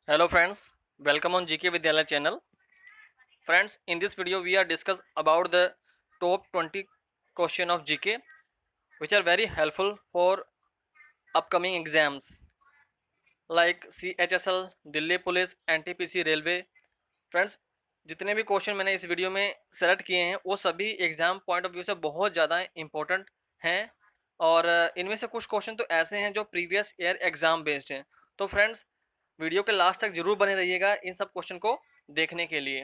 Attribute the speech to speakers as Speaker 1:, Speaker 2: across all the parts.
Speaker 1: Hello friends, welcome on GK Vidyalaya channel. Friends, in this video we are discuss about the top 20 question of GK which are very helpful for upcoming exams like CHSL, Delhi police, NTPC railway. Friends, जितने भी question मैंने इस video में select किए हैं वो सभी exam point of view से बहुत ज़्यादा इंपॉर्टेंट हैं और इनमें से कुछ क्वेश्चन तो ऐसे हैं जो प्रीवियस ईयर एग्जाम बेस्ड हैं. तो फ्रेंड्स, वीडियो के लास्ट तक जरूर बने रहिएगा इन सब क्वेश्चन को देखने के लिए.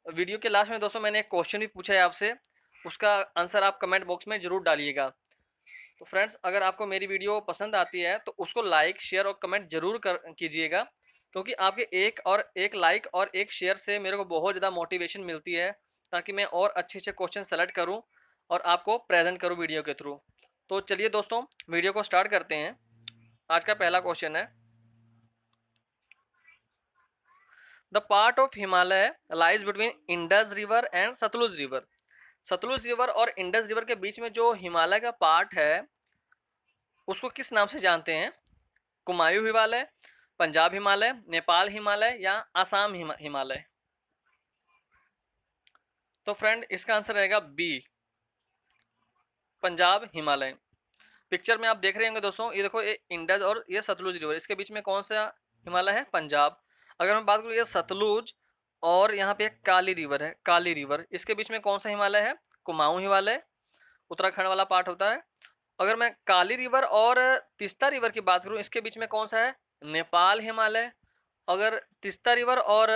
Speaker 1: वीडियो के लास्ट में दोस्तों मैंने एक क्वेश्चन भी पूछा है आपसे, उसका आंसर आप कमेंट बॉक्स में जरूर डालिएगा. तो फ्रेंड्स, अगर आपको मेरी वीडियो पसंद आती है तो उसको लाइक शेयर और कमेंट जरूर कीजिएगा, क्योंकि आपके एक लाइक और एक शेयर से मेरे को बहुत ज़्यादा मोटिवेशन मिलती है ताकि मैं और अच्छे अच्छे क्वेश्चन सेलेक्ट करूं और आपको प्रेजेंट करूं वीडियो के थ्रू. तो चलिए दोस्तों, वीडियो को स्टार्ट करते हैं. आज का पहला क्वेश्चन है, the part of Himalaya lies between Indus river and Sutlej river. Sutlej river और इंडस रिवर के बीच में जो हिमालय का पार्ट है उसको किस नाम से जानते हैं? कुमायूं हिमालय, पंजाब हिमालय, नेपाल हिमालय या आसाम हिमालय. तो फ्रेंड, इसका आंसर रहेगा बी, पंजाब हिमालय. पिक्चर में आप देख रहे होंगे दोस्तों, ये देखो, ये इंडस और ये सतलुज रिवर, इसके बीच में कौन सा हिमालय है? पंजाब. अगर मैं बात करूँ ये सतलुज और यहाँ पे एक काली रिवर है, काली रिवर, इसके बीच में कौन सा हिमालय है? कुमाऊं हिमालय, उत्तराखंड वाला पार्ट होता है. अगर मैं काली रिवर और तीस्ता रिवर की बात करूँ, इसके बीच में कौन सा है? नेपाल हिमालय. अगर तीस्ता रिवर और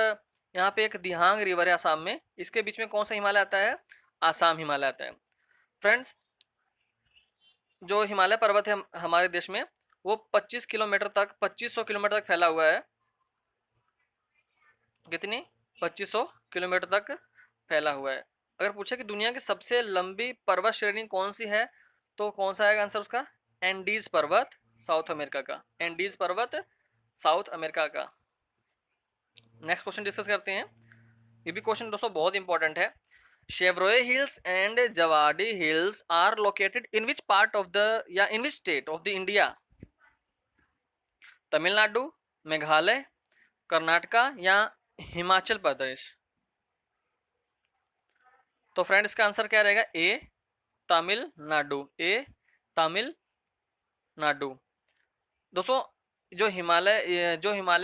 Speaker 1: यहाँ पे एक दिहांग रिवर है आसाम में, इसके बीच में कौन सा हिमालय आता है? आसाम हिमालय आता है. फ्रेंड्स, जो हिमालय पर्वत है हमारे देश में, वो 2500 किलोमीटर तक फैला हुआ है. कितनी? 2500 किलोमीटर तक फैला हुआ है. अगर पूछे कि दुनिया की सबसे लंबी पर्वत श्रेणी कौन सी है, तो कौन सा आएगा आंसर उसका? एंडीज पर्वत, साउथ अमेरिका का. एंडीज पर्वत, साउथ अमेरिका का. नेक्स्ट क्वेश्चन डिस्कस करते हैं. ये भी क्वेश्चन दोस्तों बहुत इंपॉर्टेंट है. Shevaroy hills and Javadi hills are located in which part of the या in which state of the India? Tamil Nadu, Meghalaya, Karnataka या हिमाचल प्रदेश. तो फ्रेंड, इसका आंसर क्या रहेगा? ए, तमिलनाडु. ए, तमिलनाडु. दोस्तों, जो हिमालय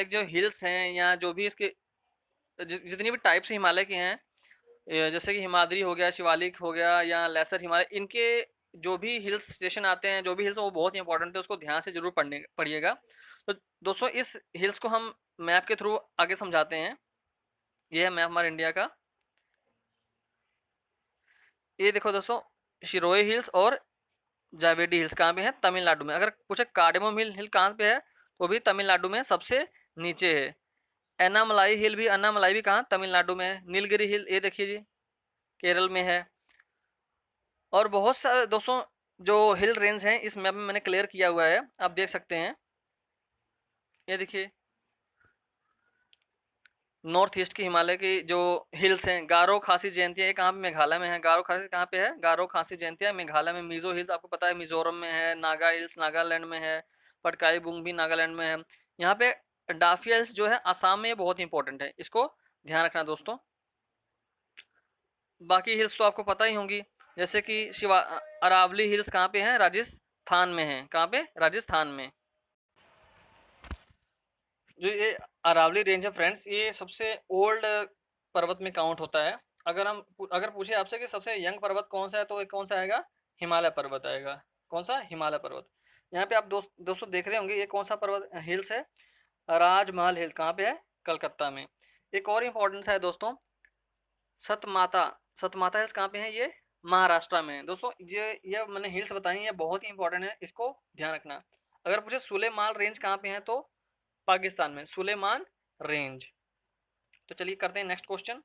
Speaker 1: जो हिल्स हैं या जो भी इसके जितनी भी टाइप्स हिमालय के हैं, जैसे कि हिमाद्री हो गया, शिवालिक हो गया या लेसर हिमालय, इनके जो भी हिल्स स्टेशन आते हैं, जो भी हिल्स, वो बहुत ही इंपॉर्टेंट है, उसको ध्यान से जरूर पढ़िएगा. तो दोस्तों, इस हिल्स को हम मैप के थ्रू आगे समझाते हैं. ये है मैप हमारे इंडिया का. ये देखो दोस्तों, शिरोई हिल्स और जावेडी हिल्स कहाँ पे है? तमिलनाडु में. अगर पूछे कार्डेमम हिल कहाँ पे है, तो भी तमिलनाडु में सबसे नीचे है. अन्नामलाई भी कहाँ? तमिलनाडु में है. नीलगिरी हिल, ये देखिए जी, केरल में है. और बहुत सारे दोस्तों जो हिल रेंज हैं इस मैप में मैंने क्लियर किया हुआ है, आप देख सकते हैं. ये देखिए, नॉर्थ ईस्ट की हिमालय की जो हिल्स हैं, गारो खासी जयंतिया, ये कहाँ पे? मेघालय में है. गारो खासी कहाँ पे है? गारो खासी जयंतिया मेघालय में. मिजो हिल्स आपको पता है मिजोरम में है. नागा हिल्स नागालैंड में है. पटकाई बुंग भी नागालैंड में है. यहाँ पे डाफिया हिल्स जो है आसाम में, बहुत इंपॉर्टेंट है, इसको ध्यान रखना दोस्तों. बाकी हिल्स तो आपको पता ही होंगी, जैसे कि अरावली हिल्स कहाँ पे है? राजस्थान में है. कहाँ पे? राजस्थान में. जो ये अरावली रेंज है फ्रेंड्स, ये सबसे ओल्ड पर्वत में काउंट होता है. अगर पूछे आपसे कि सबसे यंग पर्वत कौन सा है, तो कौन सा आएगा? हिमालय पर्वत आएगा. कौन सा? हिमालय पर्वत. यहाँ पे आप दोस्तों देख रहे होंगे, ये कौन सा पर्वत हिल्स है? राजमहल हिल्स. कहाँ पे है? कलकत्ता में. एक और इम्पोर्टेंस है दोस्तों, सतमाता. सतमाता हिल्स कहाँ पे है? ये महाराष्ट्र में है. दोस्तों, ये मैंने हिल्स बताई, ये बहुत ही इंपॉर्टेंट है, इसको ध्यान रखना. अगर पूछे सुलेमान रेंज कहाँ पे है, तो पाकिस्तान में, सुलेमान रेंज. तो चलिए करते हैं next question.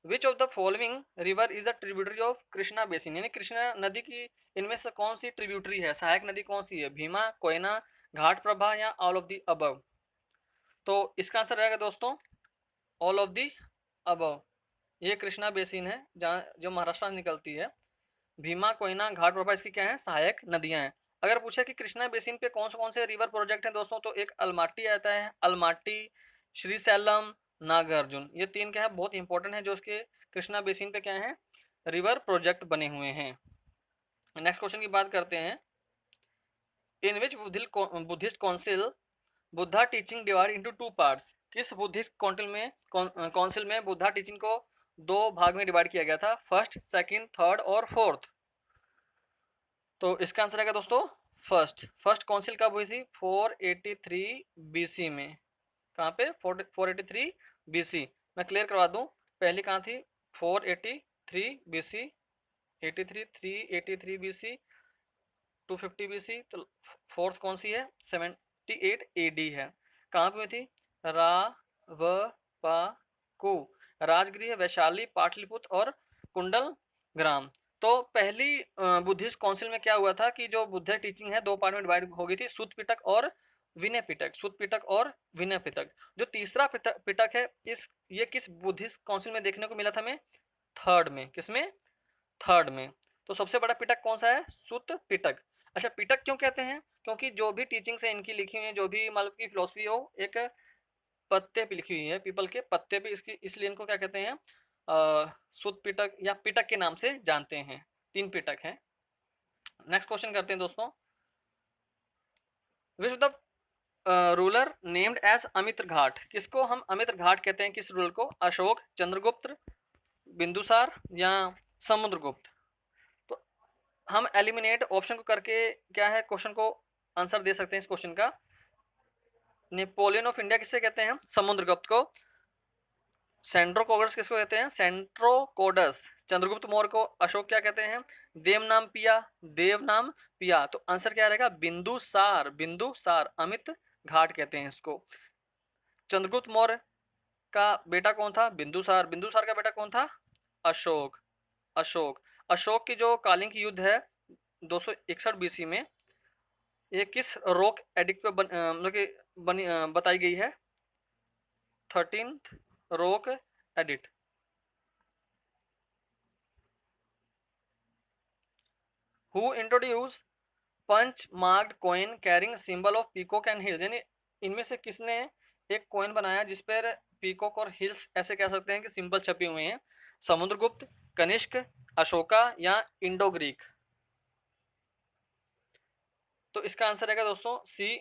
Speaker 1: Which of the following river is a tributary of Krishna basin? यानी कृष्णा नदी की इनमें से कौन सी ट्रिब्यूटरी है, सहायक नदी कौन सी है? भीमा, कोयना, घाट प्रभा या ऑल ऑफ द अबव? तो इसका आंसर रहेगा दोस्तों ऑल ऑफ द अबव. ये कृष्णा बेसिन है जहाँ जो महाराष्ट्र में निकलती है. भीमा, कोयना, घाट प्रभा इसकी क्या है? सहायक नदियां हैं. अगर पूछे कि कृष्णा बेसिन पे कौन से रिवर प्रोजेक्ट हैं दोस्तों, तो एक अलमाटी आता है, अलमाटी, श्रीशैलम, नागार्जुन, ये 3 क्या है बहुत इंपॉर्टेंट है जो उसके कृष्णा बेसिन पे क्या है रिवर प्रोजेक्ट बने हुए हैं। नेक्स्ट क्वेश्चन की बात करते हैं। In which Buddhist council Buddha teaching divide into 2 parts, किस बुद्धिस्ट काउंसिल में बुद्धा टीचिंग को 2 भाग में डिवाइड किया गया था, फर्स्ट, सेकंड, थर्ड और फोर्थ। तो इसका आंसर आएगा दोस्तों फर्स्ट काउंसिल कब हुई थी, 483 बीसी में। कहाँ पे, 483 बीसी। मैं क्लियर करवा दूं, पहली कहाँ थी, 483 बीसी, 83 383 बीसी, 250 बीसी। तो फोर्थ कौन सी है, 78 एडी है। कहाँ पे हुई थी, रा व पा कु, राजगृह, वैशाली, पाटलिपुत्र और कुंडल ग्राम। तो पहली बुद्धिस्ट काउंसिल में क्या हुआ था कि जो बुद्ध टीचिंग है 2 पार्ट में डिवाइड हो गई थी, सुत्त पिटक और विनय पिटक, सुत्त पिटक और विनय पिटक। जो तीसरा पिटक है ये किस बुद्धिस्ट काउंसिल में देखने को मिला था हमें, थर्ड में। किसमें, थर्ड में। तो सबसे बड़ा पिटक कौन सा है, सुत्त पिटक। अच्छा, पिटक क्यों कहते हैं, क्योंकि जो भी टीचिंग्स है इनकी लिखी हुई है, जो भी मतलब की फिलोसफी हो, एक पत्ते पे लिखी हुई है, पीपल के पत्ते पे, इसकी इसलिए इनको क्या कहते हैं, सुत्त पिटक या पिटक के नाम से जानते हैं। 3 पिटक हैं। नेक्स्ट क्वेश्चन करते हैं दोस्तों। Which the ruler named as Amitraghat, किसको हम अमित्र घाट कहते हैं, किस रूलर को, अशोक, चंद्रगुप्त, बिंदुसार या समुद्रगुप्त। तो हम एलिमिनेट ऑप्शन को करके क्या है क्वेश्चन को आंसर दे सकते हैं इस क्वेश्चन का। नेपोलियन ऑफ इंडिया किसे कहते हैं, समुद्रगुप्त को। सेंट्रोकोडस किसको कहते हैं, सेंट्रोकोडस। चंद्रगुप्त मौर्य को अशोक क्या कहते हैं, देवनाम पिया। तो आंसर क्या रहेगा, बिंदुसार, अमित घाट कहते हैं इसको। चंद्रगुप्त मौर्य का बेटा कौन था, बिंदुसार का बेटा कौन था, अशोक की जो कालिंग युद्ध है 261 बीसी में, ये किस रॉक एडिक्ट पे मतलब कि बताई गई है, 13th rock edict. Who introduce punch marked coin carrying symbol of peacock and hills, यानी इनमें से किसने एक कॉइन बनाया जिस पर पीकॉक और हिल्स ऐसे कह सकते हैं कि सिंबल छपे हुए हैं, समुद्रगुप्त, कनिष्क, अशोका या इंडो ग्रीक। तो इसका आंसर रहेगा दोस्तों सी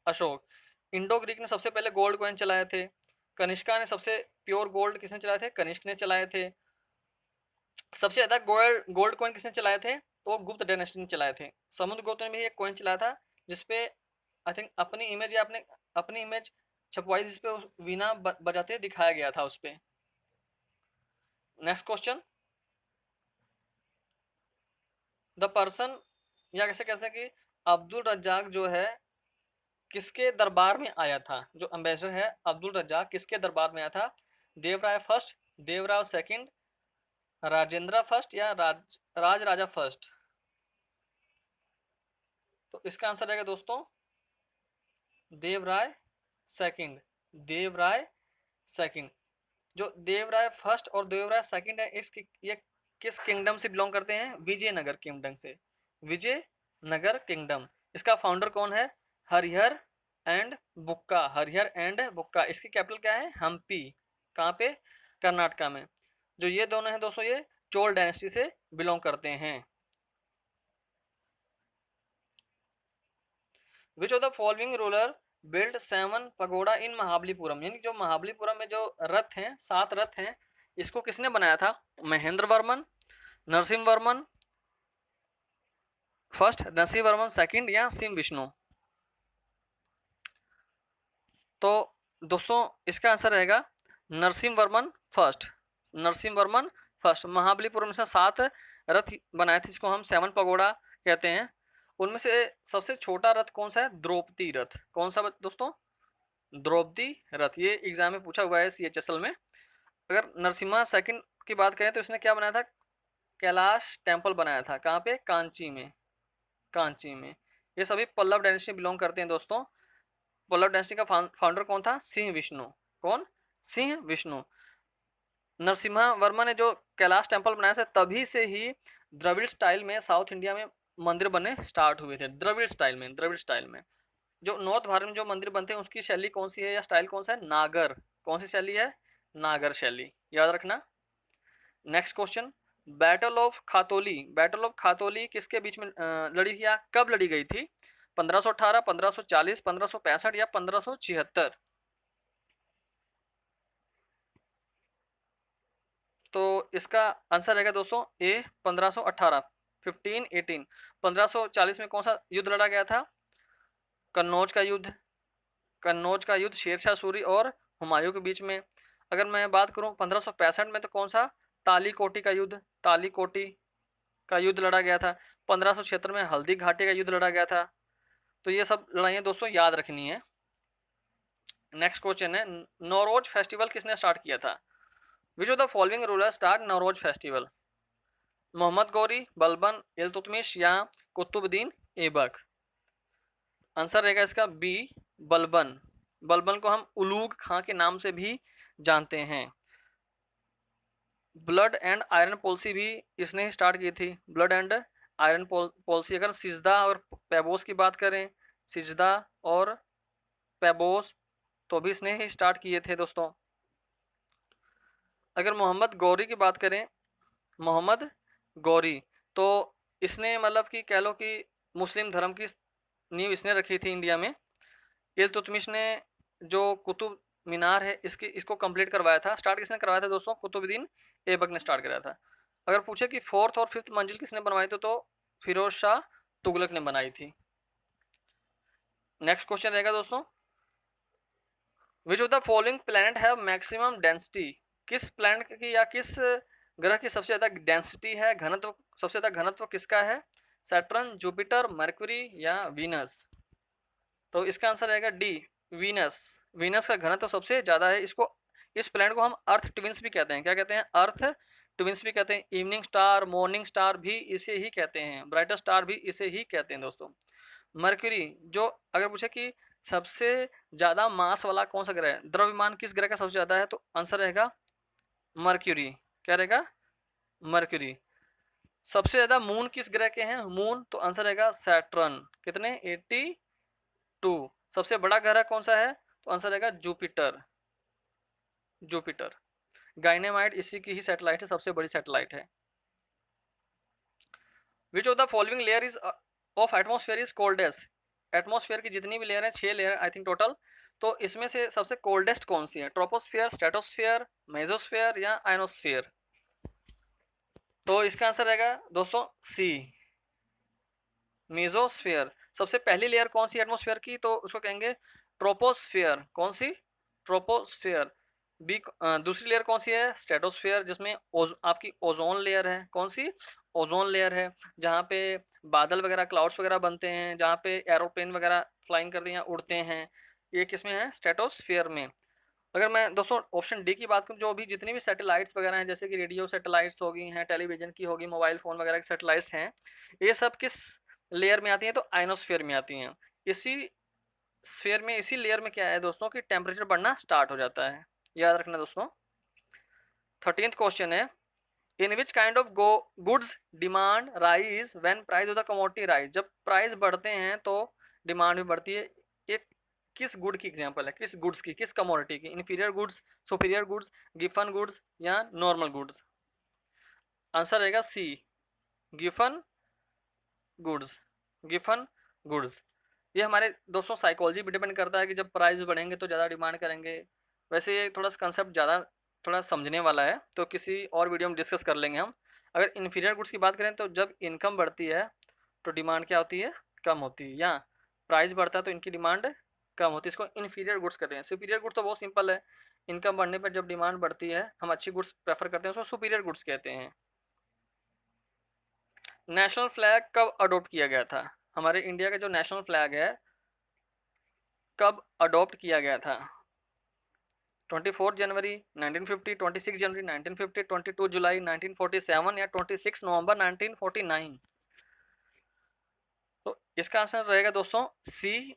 Speaker 1: अशोक। इंडो ग्रीक ने सबसे पहले गोल्ड कॉइन चलाए थे, कनिष्का ने सबसे प्योर गोल्ड किसने चलाए थे, कनिष्क ने चलाए थे। सबसे ज्यादा गोल्ड कॉइन किसने चलाए थे, तो गुप्त डायनेस्टी ने चलाए थे। समुद्रगुप्त ने भी एक कॉइन चलाया था जिसपे आई थिंक अपनी इमेज या अपनी इमेज छपवाई, जिसपे वीणा बजाते दिखाया गया था उसपे। नेक्स्ट क्वेश्चन, द पर्सन या कैसे कैसे कि अब्दुल रज्जाक जो है किसके दरबार में आया था, जो अम्बेसडर है अब्दुल रज्जाक किसके दरबार में आया था, Devaraya first, Devaraya second, Rajendra first या राज राजा फर्स्ट। तो इसका आंसर रहेगा दोस्तों देवराय सेकंड। जो देवराय फर्स्ट और देवराय सेकंड है ये किस किंगडम से बिलोंग करते हैं, विजयनगर किंगडम से, विजयनगर किंगडम। इसका फाउंडर कौन है, हरिहर एंड बुक्का। इसकी कैपिटल क्या है, हम्पी। कहाँ पे, कर्नाटका में। जो ये दोनों हैं दोस्तों, ये चोल डायनेस्टी से बिलोंग करते हैं। Which of the following ruler build 7 pagoda in Mahabalipuram, यानी जो महाबलीपुरम में जो रथ हैं 7 रथ हैं, इसको किसने बनाया था, महेंद्र वर्मन, नरसिंह वर्मन फर्स्ट, नरसिंह वर्मन सेकंड या सिंह विष्णु। तो दोस्तों इसका आंसर रहेगा नरसिंह वर्मन फर्स्ट। महाबलीपुरम से 7 रथ बनाए थे, जिसको हम 7 पगोड़ा कहते हैं। उनमें से सबसे छोटा रथ कौन सा है, द्रौपदी रथ। कौन सा दोस्तों, द्रौपदी रथ। ये एग्जाम में पूछा हुआ है CHSL में। अगर नरसिम्हा सेकंड की बात करें तो इसने क्या बनाया था, कैलाश टेम्पल बनाया था। कहाँ पे, कांची में। ये सभी पल्लव डायनेस्टी बिलोंग करते हैं दोस्तों। पल्लव डायनेस्टी का फाउंडर कौन था, सिंह विष्णु। नरसिम्हा वर्मा ने जो कैलाश टेम्पल बनाया था, तभी से ही द्रविड़ स्टाइल में साउथ इंडिया में मंदिर बनने स्टार्ट हुए थे द्रविड़ स्टाइल में। द्रविड़ स्टाइल में जो नॉर्थ भारत में जो मंदिर बनते हैं उसकी शैली कौन सी है या स्टाइल कौन सा है? नागर। कौन सी शैली है? नागर शैली, याद रखना। Next question, battle of Khatauli. Battle of Khatauli किसके बीच में लड़ी थी या कब लड़ी गई थी? 1518, 1540, 1565 या 1576? तो इसका आंसर रहेगा दोस्तों ए 1518, 1518। 1540 में कौन सा युद्ध लड़ा गया था? कन्नौज का युद्ध। कन्नौज का युद्ध शेरशाह सूरी और हुमायूं के बीच में। अगर मैं बात करूं 1565 में तो कौन सा? ताली कोटी का युद्ध। ताली कोटी का युद्ध लड़ा गया था। 1576 में हल्दी घाटी का युद्ध लड़ा गया था। तो ये सब लड़ाइयाँ दोस्तों याद रखनी है। नेक्स्ट क्वेश्चन है, नौरोज फेस्टिवल किसने स्टार्ट किया था? Which of the following ruler start Nowruz festival? Mohammad Ghori, Balban, Iltutmish या कुतुबुद्दीन ऐबक? आंसर रहेगा इसका बी, बलबन। बलबन को हम उलूग खां के नाम से भी जानते हैं। ब्लड एंड आयरन पॉलिसी भी इसने ही स्टार्ट की थी। Blood and iron policy. अगर सिजदा और पैबोस की बात करें, सिजदा और पैबोस तो भी इसने ही स्टार्ट किए थे दोस्तों। अगर मोहम्मद गौरी की बात करें, मोहम्मद गौरी तो इसने मतलब कि कह लो कि मुस्लिम धर्म की नींव इसने रखी थी इंडिया में। इल्तुतमिश ने जो कुतुब मीनार है इसको कंप्लीट करवाया था। स्टार्ट किसने करवाया था दोस्तों? कुतुबुद्दीन ऐबक ने स्टार्ट कराया था। अगर पूछे कि फोर्थ और फिफ्थ मंजिल किसने बनवाई थी तो फिरोज शाह तुगलक ने बनाई थी। नेक्स्ट क्वेश्चन रहेगा दोस्तों, विच of the following planet have maximum density? किस प्लैनेट की या किस ग्रह की सबसे ज्यादा डेंसिटी है, घनत्व, सबसे ज्यादा घनत्व किसका है? सैटर्न, जुपिटर, मरक्यूरी या वीनस? तो इसका आंसर रहेगा डी, वीनस। वीनस का घनत्व सबसे ज्यादा है। इस प्लैनेट को हम अर्थ ट्विंस भी कहते हैं। क्या कहते हैं? अर्थ ट्विंस भी कहते हैं। इवनिंग स्टार, मॉर्निंग स्टार भी इसे ही कहते हैं। ब्राइटेस्ट स्टार भी इसे ही कहते हैं दोस्तों। मरक्यूरी, जो अगर पूछे कि सबसे ज्यादा मास वाला कौन सा ग्रह है, द्रव्यमान किस ग्रह का सबसे ज्यादा है, तो आंसर रहेगा मरक्यूरी। क्या रहेगा? मरक्यूरी। सबसे ज्यादा मून किस ग्रह के हैं? मून, तो आंसर रहेगा सैटर्न। कितने? 82। सबसे बड़ा ग्रह कौन सा है? तो आंसर रहेगा जुपिटर। जुपिटर। गाइनेमाइट इसी की ही सैटेलाइट है, सबसे बड़ी सैटेलाइट है। विच of the following layer is of atmosphere is coldest? Atmosphere की जितनी भी लेयर है, 6 लेयर आई थिंक टोटल, तो इसमें से सबसे कोल्डेस्ट कौन सी है? ट्रोपोस्फेयर, स्ट्रेटोस्फेयर, मेसोस्फेयर या आयनोस्फेयर? तो इसका आंसर रहेगा दोस्तों सी, मेसोस्फेयर। सबसे पहली लेयर कौन सी एटमॉस्फेयर की? तो उसको कहेंगे ट्रोपोस्फेयर। कौन सी? ट्रोपोस्फेयर। दूसरी लेयर कौन सी है? स्ट्रेटोस्फेयर, जिसमें आपकी ओजोन लेयर है। कौन सी? ओजोन लेयर है, जहाँ पे बादल वगैरह, क्लाउड्स वगैरह बनते हैं, जहाँ पे एरोप्लेन वगैरह फ्लाइंग करते हैं, उड़ते हैं। ये किसमें है? स्ट्रेटोस्फेयर में। अगर मैं दोस्तों ऑप्शन डी की बात करूँ, जो भी जितनी भी सैटेलाइट्स वगैरह हैं, जैसे कि रेडियो सैटेलाइट्स हो गई हैं, टेलीविजन की होगी, मोबाइल फ़ोन वगैरह की सैटेलाइट्स हैं, ये सब किस लेयर में आती हैं? तो आयनोस्फेयर में आती हैं। इसी स्फेयर में, इसी लेयर में क्या है दोस्तों कि टेम्परेचर बढ़ना स्टार्ट हो जाता है। याद रखना दोस्तों। 13th क्वेश्चन है, in which kind of goods demand rise when price of the commodity rise? जब प्राइस बढ़ते हैं तो डिमांड भी बढ़ती है। एक किस गुड की एग्जांपल है? किस गुड्स की, किस कमोडिटी की? Inferior goods, superior goods, Giffen goods या नॉर्मल गुड्स? आंसर रहेगा सी, गिफन गुड्स। Giffen goods. ये हमारे दोस्तों साइकोलॉजी पे डिपेंड करता है कि जब प्राइस बढ़ेंगे तो ज़्यादा डिमांड करेंगे। वैसे ये थोड़ा सा कंसेप्ट ज़्यादा थोड़ा समझने वाला है, तो किसी और वीडियो में डिस्कस कर लेंगे हम। अगर इन्फीरियर गुड्स की बात करें तो जब इनकम बढ़ती है तो डिमांड क्या होती है? कम होती है। या प्राइस बढ़ता है तो इनकी डिमांड कम होती है। इसको इन्फीरियर गुड्स कहते हैं। सुपीरियर गुड्स तो बहुत सिंपल है, इनकम बढ़ने पर जब डिमांड बढ़ती है, हम अच्छी गुड्स प्रेफर करते हैं, उसको सुपीरियर गुड्स कहते हैं। नेशनल फ्लैग कब अडोप्ट किया गया था? हमारे इंडिया का जो नेशनल फ्लैग है कब अडॉप्ट किया गया था? 24 जनवरी 1950, 26 जनवरी 1950, 22 जुलाई 1947 या 26 नवंबर 1949? तो इसका आंसर रहेगा दोस्तों सी,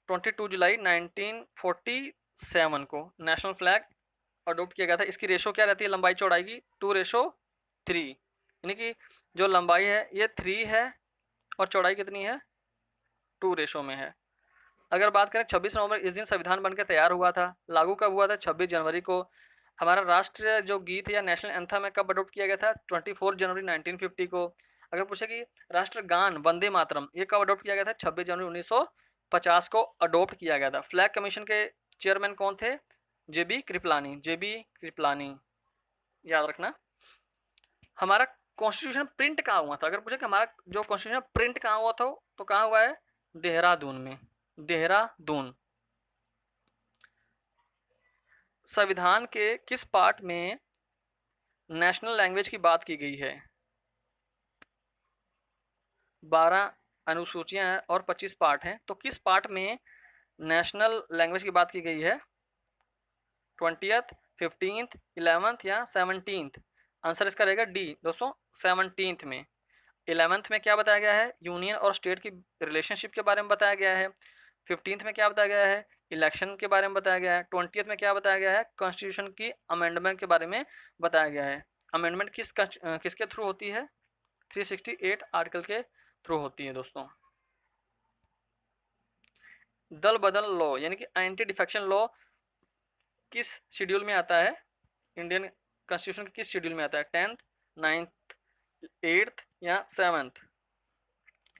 Speaker 1: 22 जुलाई 1947 को नेशनल फ्लैग अडॉप्ट किया गया था। इसकी रेशो क्या रहती है लंबाई चौड़ाई की? 2:3, यानी कि जो लंबाई है ये 3 है और चौड़ाई कितनी है, 2 रेशो में है। अगर बात करें 26 नवंबर, इस दिन संविधान बनकर तैयार हुआ था, लागू कब हुआ था, 26 जनवरी को। हमारा राष्ट्र जो गीत या नेशनल एंथम है कब अडोप्ट किया गया था, 24 जनवरी 1950 को। अगर पूछे कि राष्ट्रगान वंदे मातरम ये कब अडोप्ट किया गया था, 26 जनवरी 1950 को अडोप्ट किया गया था। फ्लैग कमीशन के चेयरमैन कौन थे, जेबी कृपलानी, जेबी कृपलानी, याद रखना। हमारा कॉन्स्टिट्यूशन प्रिंट कहाँ हुआ था, अगर पूछे कि हमारा जो कॉन्स्टिट्यूशन प्रिंट कहाँ हुआ था, तो कहाँ हुआ है, देहरादून में, देहरादून। संविधान के किस पार्ट में नेशनल लैंग्वेज की बात की गई है, 12 अनुसूचियां हैं और 25 पार्ट हैं, तो किस पार्ट में नेशनल लैंग्वेज की बात की गई है, 20th, 15th, 11th या 17th। आंसर इसका रहेगा डी दोस्तों, 17th में। 11th में क्या बताया गया है, यूनियन और स्टेट की रिलेशनशिप के बारे में बताया गया है। 15th में क्या बताया गया है, इलेक्शन के बारे में बताया गया है। 20th में क्या बताया गया है, कॉन्स्टिट्यूशन की अमेंडमेंट के बारे में बताया गया है। अमेंडमेंट किसके थ्रू होती है, 368 आर्टिकल के थ्रू होती है दोस्तों। दल बदल लॉ यानी कि एंटी डिफेक्शन लॉ किस शेड्यूल में आता है, इंडियन कॉन्स्टिट्यूशन के किस शेड्यूल में आता है, 10th, 9th, 8th या 7th।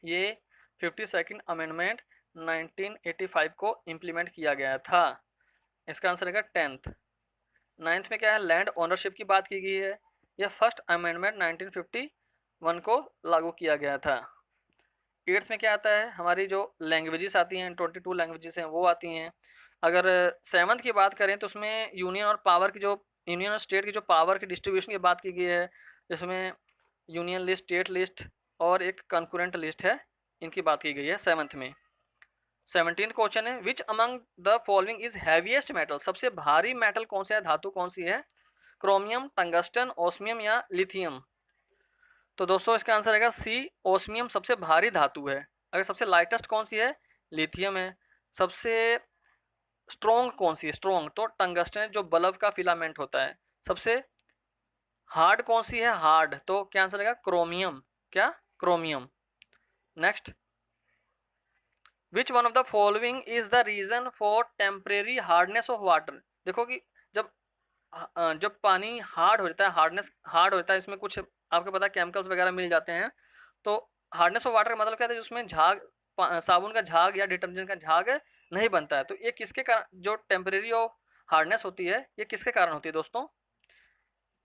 Speaker 1: ये 52nd अमेंडमेंट 1985 को इम्प्लीमेंट किया गया था। इसका आंसर रहेगा 10th। 9th में क्या है, लैंड ओनरशिप की बात की गई है। यह फर्स्ट अमेंडमेंट 1951 को लागू किया गया था। 8th में क्या आता है, हमारी जो लैंग्वेजेस आती हैं, 22 लैंग्वेजेस हैं वो आती हैं। अगर 7th की बात करें तो उसमें यूनियन और पावर की जो यूनियन और स्टेट की जो पावर की डिस्ट्रीब्यूशन की बात की गई है, जिसमें यूनियन लिस्ट, स्टेट लिस्ट और एक कंकरेंट लिस्ट है, इनकी बात की गई है 7th में। 17th क्वेश्चन है, which among the following is heaviest metal, सबसे भारी मेटल कौन सा है, धातु कौन सी है, क्रोमियम, टंगस्टन, ओस्मियम या लिथियम। तो दोस्तों इसका आंसर रहेगा सी, ओस्मियम सबसे भारी धातु है। अगर सबसे लाइटेस्ट कौन सी है, लिथियम है। सबसे स्ट्रॉन्ग कौन सी है, स्ट्रॉन्ग तो टंगस्टन जो बल्ब का फिलामेंट होता है। सबसे हार्ड कौन सी है, हार्ड तो क्या आंसर रहेगा, क्रोमियम, क्या, chromium. Next, which one of the following is the reason for temporary hardness of water. देखो कि जब जब पानी हार्ड हो जाता है, हार्डनेस हार्ड हो जाता है, इसमें कुछ आपको पता है केमिकल्स वगैरह मिल जाते हैं, तो हार्डनेस ऑफ वाटर का मतलब क्या है, जिसमें झाग, साबुन का झाग या डिटर्जेंट का झाग नहीं बनता है। तो ये किसके कारण, जो टेम्परेरी ऑफ हार्डनेस होती है, ये किसके कारण होती है दोस्तों,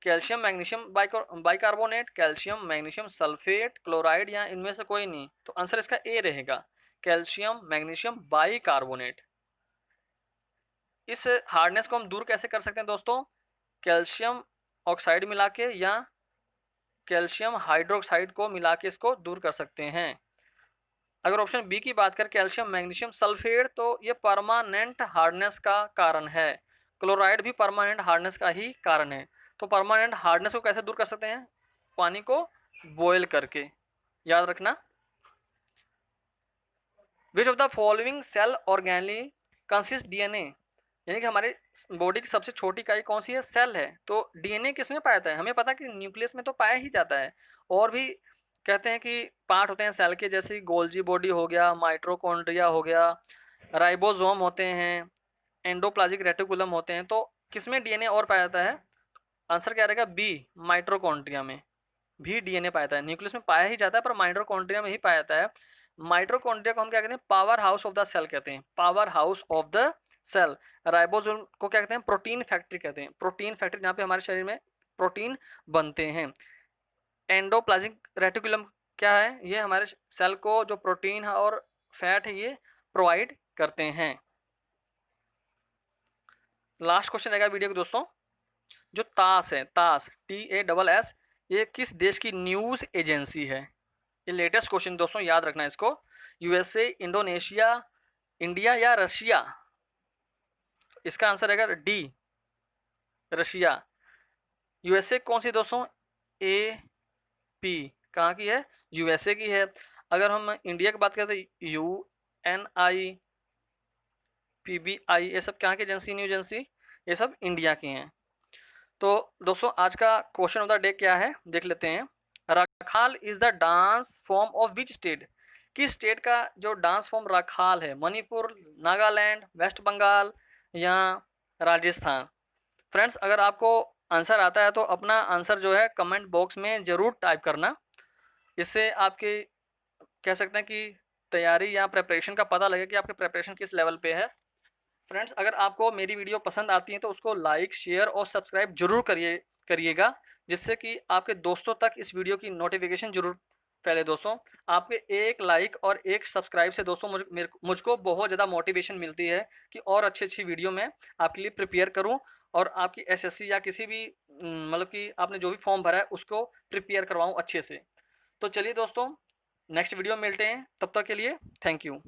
Speaker 1: calcium magnesium bicarbonate, calcium magnesium sulphate, chloride या इनमें से कोई नहीं। तो आंसर इसका ए रहेगा, कैल्शियम मैग्नीशियम बाइकार्बोनेट। इस हार्डनेस को हम दूर कैसे कर सकते हैं दोस्तों, कैल्शियम ऑक्साइड मिला के या कैल्शियम हाइड्रोक्साइड को मिला के इसको दूर कर सकते हैं। अगर ऑप्शन बी की बात करें, कैल्शियम मैग्नीशियम सल्फेट, तो ये परमानेंट हार्डनेस का कारण है। क्लोराइड भी परमानेंट हार्डनेस का ही कारण है। तो परमानेंट हार्डनेस को कैसे दूर कर सकते हैं, पानी को बॉयल करके, याद रखना। Which of the following cell organelle consist DNA, यानी कि हमारे बॉडी की सबसे छोटी इकाई कौन सी है, सेल है। तो डीएनए किस में पाया जाता है, हमें पता है कि न्यूक्लियस में तो पाया ही जाता है। और भी कहते हैं कि पार्ट होते हैं सेल के, जैसे गोल्जी बॉडी हो गया, माइट्रोकॉन्ड्रिया हो गया, राइबोसोम होते हैं, एंडोप्लाज्मिक रेटिकुलम होते हैं। तो किसमें डीएनए और पाया जाता है, आंसर क्या रहेगा बी, माइट्रोकॉन्ड्रिया में भी डीएनए पाया जाता है। न्यूक्लियस में पाया ही जाता है पर माइट्रोकॉन्ड्रिया में ही पाया जाता है। माइट्रोकॉन्ड्रिया को हम क्या कहते हैं, power house of the cell कहते हैं, power house of the cell. Ribosome को क्या कहते हैं, प्रोटीन फैक्ट्री कहते हैं, प्रोटीन फैक्ट्री जहाँ पे हमारे शरीर में प्रोटीन बनते हैं। एंडोप्लाज्मिक रेटिकुलम क्या है, ये हमारे सेल को जो प्रोटीन है और फैट है ये प्रोवाइड करते हैं। लास्ट क्वेश्चन रहेगा वीडियो के दोस्तों, जो तास है, तास TASS, ये किस देश की न्यूज एजेंसी है। ये लेटेस्ट क्वेश्चन दोस्तों, याद रखना इसको। यूएसए, इंडोनेशिया, इंडिया या रशिया। इसका आंसर रहेगा डी, रशिया। यूएसए कौन सी दोस्तों, AP कहाँ की है, यूएसए की है। अगर हम इंडिया की बात करें तो UNI, PBI, ये सब कहाँ की एजेंसी, न्यूज एजेंसी, ये सब इंडिया की हैं। तो दोस्तों आज का क्वेश्चन ऑफ द डे क्या है देख लेते हैं। Rakhal is the dance form of which state, किस स्टेट का जो डांस फॉर्म रखाल है, मणिपुर, नागालैंड, वेस्ट बंगाल या राजस्थान। फ्रेंड्स अगर आपको आंसर आता है तो अपना आंसर जो है कमेंट बॉक्स में ज़रूर टाइप करना। इससे आपके कह सकते हैं कि तैयारी या प्रिपरेशन का पता लगे कि आपकी प्रिपरेशन किस लेवल पे है। फ्रेंड्स अगर आपको मेरी वीडियो पसंद आती है तो उसको लाइक, शेयर और सब्सक्राइब जरूर करिएगा, जिससे कि आपके दोस्तों तक इस वीडियो की नोटिफिकेशन जरूर फैले। दोस्तों आपके एक लाइक और एक सब्सक्राइब से दोस्तों मुझको बहुत ज़्यादा मोटिवेशन मिलती है कि और अच्छी अच्छी वीडियो मैं आपके लिए प्रिपेयर करूं और आपकी एसएससी या किसी भी मतलब कि आपने जो भी फॉर्म भरा है उसको प्रिपेयर करवाऊं अच्छे से। तो चलिए दोस्तों, नेक्स्ट वीडियो में मिलते हैं, तब तक के लिए थैंक यू।